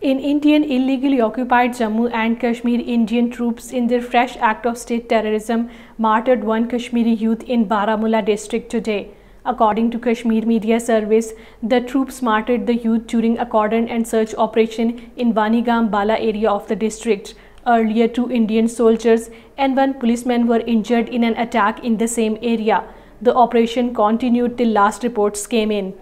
In Indian illegally occupied Jammu and Kashmir, Indian troops in their fresh act of state terrorism martyred one Kashmiri youth in Baramulla district today. According to Kashmir Media Service, the troops martyred the youth during a cordon and search operation in Vanigam Bala area of the district. Earlier, 2 Indian soldiers and 1 policeman were injured in an attack in the same area. The operation continued till last reports came in.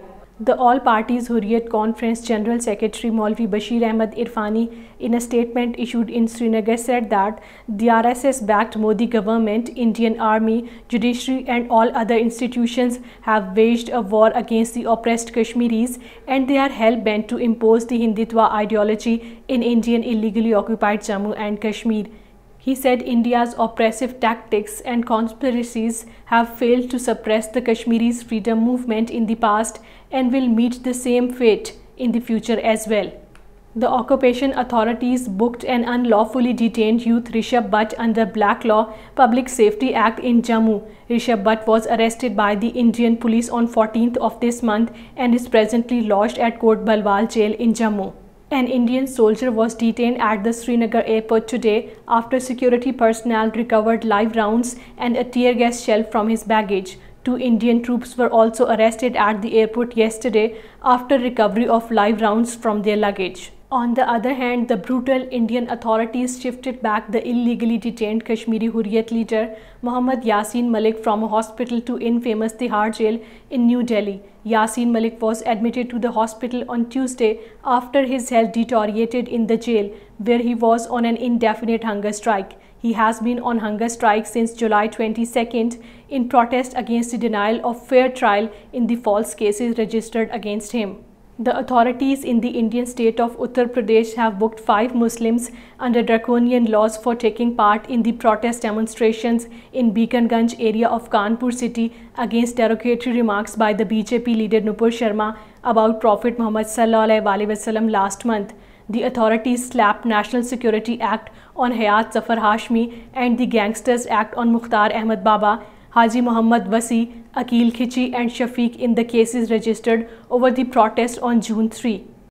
The All Parties Hurriyat Conference General Secretary Maulvi Bashir Ahmed Irfani, in a statement issued in Srinagar, said that the RSS-backed Modi government, Indian Army, judiciary and all other institutions have waged a war against the oppressed Kashmiris, and they are hell-bent to impose the Hindutva ideology in Indian illegally occupied Jammu and Kashmir. He said India's oppressive tactics and conspiracies have failed to suppress the Kashmiris' freedom movement in the past and will meet the same fate in the future as well. The occupation authorities booked an unlawfully detained youth Rishabh Butt under Black Law Public Safety Act in Jammu. Rishabh Butt was arrested by the Indian police on 14th of this month and is presently lodged at Kot Balwal jail in Jammu. An Indian soldier was detained at the Srinagar airport today after security personnel recovered live rounds and a tear gas shell from his baggage. 2 Indian troops were also arrested at the airport yesterday after recovery of live rounds from their luggage. On the other hand, the brutal Indian authorities shifted back the illegally detained Kashmiri Hurriyat leader Mohammad Yasin Malik from a hospital to infamous Tihar jail in New Delhi. Yasin Malik was admitted to the hospital on Tuesday after his health deteriorated in the jail, where he was on an indefinite hunger strike. He has been on hunger strike since July 22nd in protest against the denial of fair trial in the false cases registered against him. The authorities in the Indian state of Uttar Pradesh have booked 5 Muslims under draconian laws for taking part in the protest demonstrations in Bikanganj area of Kanpur city against derogatory remarks by the BJP leader Nupur Sharma about Prophet Muhammad sallallahu alaihi wasallam last month. The authorities slapped National Security Act on Hayat Zafar Hashmi and the Gangsters Act on Mukhtar Ahmed Baba, Haji Muhammad Wasi, Akil Khichi and Shafiq in the cases registered over the protest on June 3.